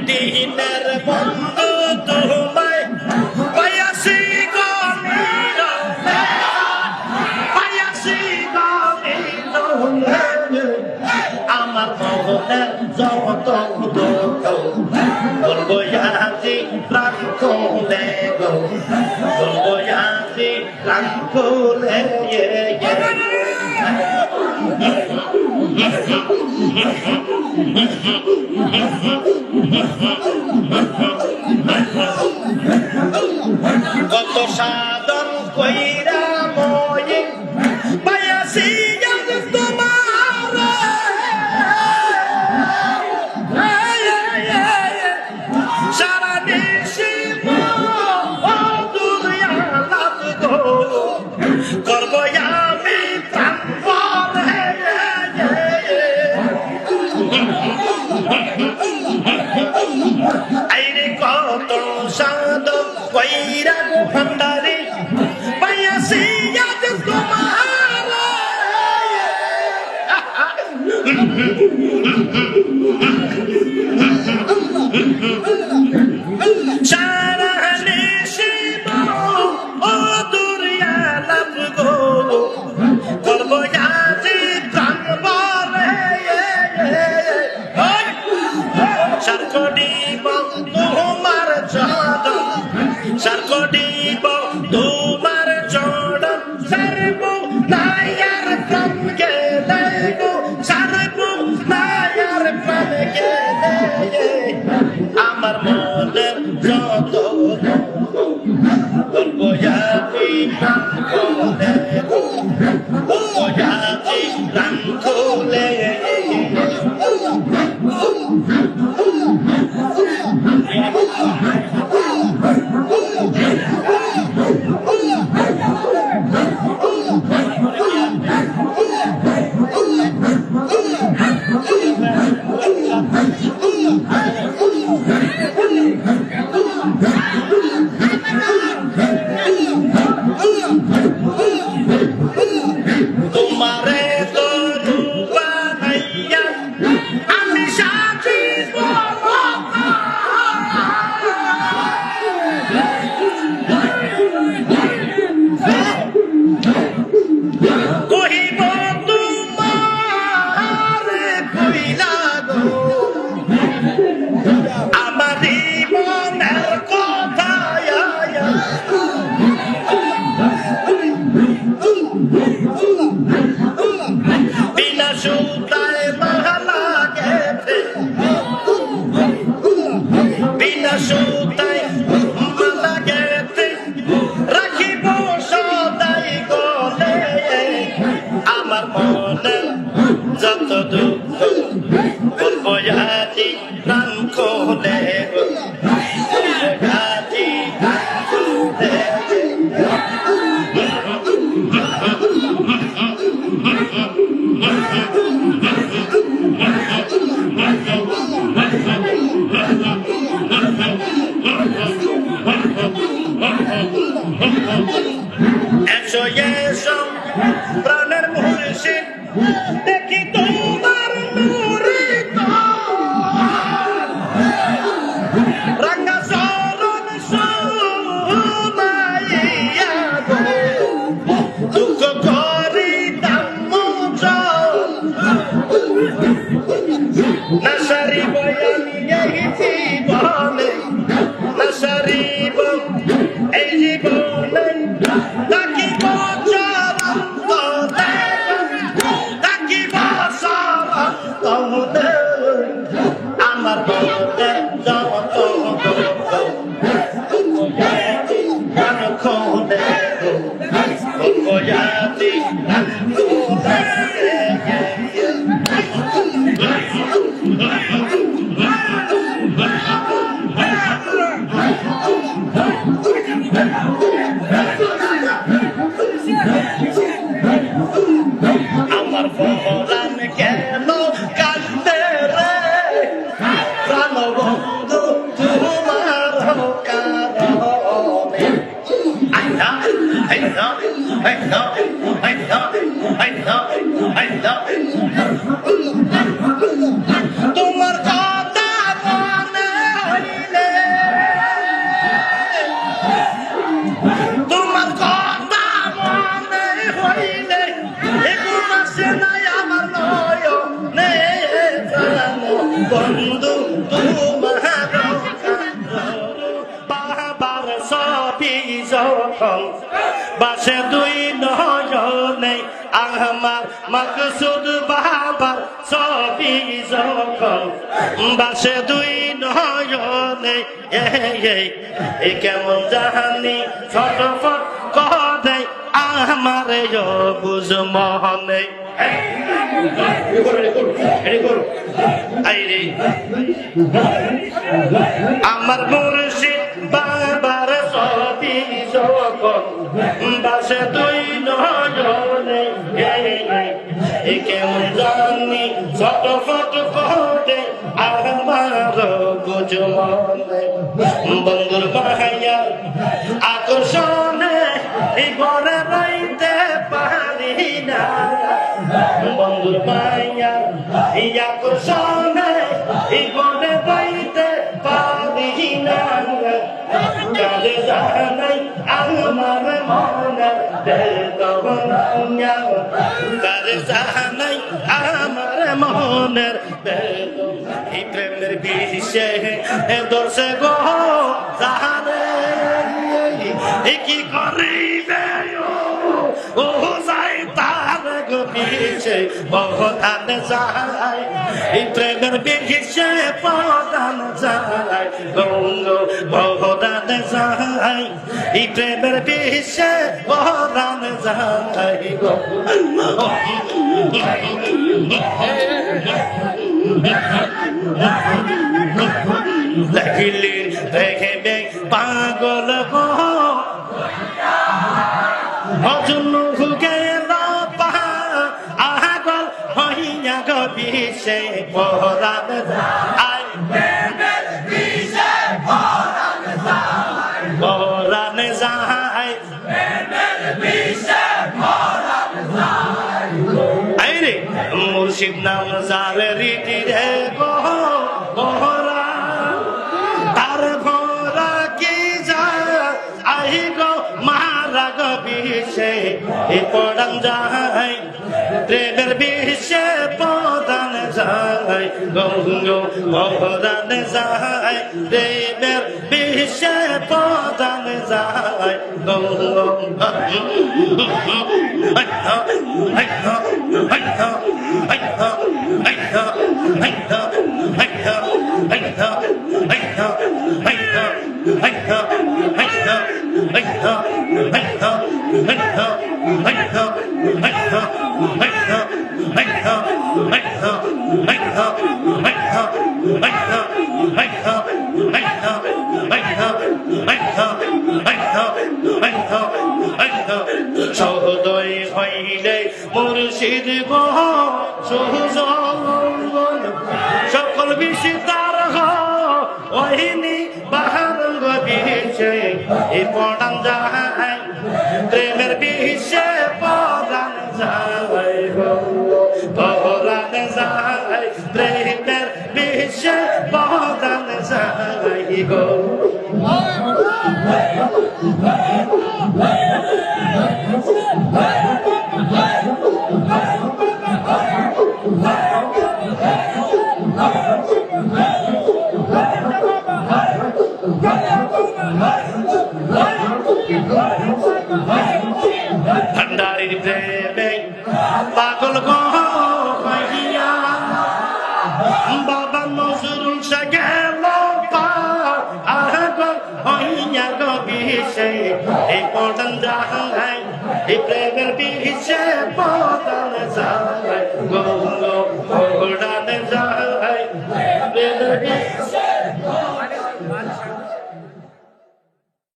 দিনের বন্ধু তোমায় পাইয়াছি গো নীরবে, পাইয়াছি গো নীরবে। আমার মনের যত দুঃখ বলবো আজি প্রাণ খুলে গো, বলবো আজি প্রাণ খুলে। কত সাধন কইরা মই পাইয়াছি আজ তোমার, সারা দেশে দুনিয়া লাভ গো করবো আমি প্রাণ ভরে। আইরে কত সাধন কইরা ভান্ডারি পাইয়াছি আজ তোমার, সারা নিশিব ও দুনিয়া লাভ গো করবো আজি প্রাণ ভরে। সারকটি তোমার চরণ, সারকটি তোমার চরণ, সারব নায়ার প্রাণ গেলে গো, সারব নায়ার প্রাণ গেলে। আমার মনের যত বলবো আজি প্রাণ খুলে গো, বলবো আজি প্রাণ খুলে। তোমারে তো বানাইয়া আমি সাথী কহিব তোমার কইলা গো আমার মনের কথা। বিনা সুতায় মালা গেছে, বিনা সুতায় মালা গেছে, রাখিব সদাই গলে। আমার মনের যত দুঃখ বলবো আজি প্রাণ খুলে গো, বলবো আজি প্রাণ খুলে। এসো এসো প্রাণের মুর্শিদ, দেখি তোমার নূরে রাঙ্গা চরণ সুমাইয়া গো, দুঃখ করিতাম মোচন, না সারিব আমি এই জীবনে, না সারিব এই জীবনে। থাকিব চরণ তলে, থাকিব চরণ তলে। আমার মনে যত দুঃখ প্রাণ খুলে গো, বলবো আজি প্রাণ খুলে। আমার পরাণ কেন কাঁদতে রে, প্রাণ বন্ধু তোমার কারণে। আইনা আইনা আইনা আইনা আইনা আইনা তোমার কথা মনে তোমার বাবার ছবি যখন বাসে দুই নয়নে আমার মাকসুদ বাবার ছবি যখন বাসে দুই নয়নে এই কেমন জাহানি ছটফট করে আমার বুঝ মহনে আমার মুর্শিদ বাবার ছবি যখন বাসে দুই নয়নে কেমন জানি ছটফট করে আমার বুঝ মহনে বন্ধুর মাহাইয়া আকর্ষণে ঘরে রইতে পারি না বন্ধুর মাইয়া আকর্ষণে ঘরে রইতে পারি না কাজে জানাই আমার মনের বেদনা কাজে জানাই আমার মনের বেদনা এই প্রেমের বিষে দর্শে গো জানে কি করিবে ও যাই তার গপিছে বহদান যায় এই প্রেমের বিষে বহদান যায় গঙ্গ বহদান যায় এই প্রেমের বিষে বহদান যায় লাগিলি দেখে পাগল অজন্য গেল পাগল হইয়া গবিছে পরাণ যায় পরাণ যায় আরে মুর্শিদ নাম যার রীতি রে গো বহরা তার ভরা কি যায় আহি গো মারা গবিছে পড়ান যায় প্রেমের বিষে পদান যায় গঙ্গ পদান যায় প্রেমের বিষে পদান যায় গঙ্গ সহদয় হইলে মুর্শিদ গো সকল বিষয় তার ওহিনী বাহারঙ্গ বিষে এই পড়ান যায় প্রেমের বিষে পদান যায় পরাণ যায় প্রেমের বিষে পদান যায় গো ভান্ডারির প্রেমে পাগল গিয়া বাবা নজরুল সে গেল পাগল হইয়া গবিছে এই পদান যায় এই প্রেমের বিষে পদান যায় গঙ্গ পদান যায় প্রেমের বিষে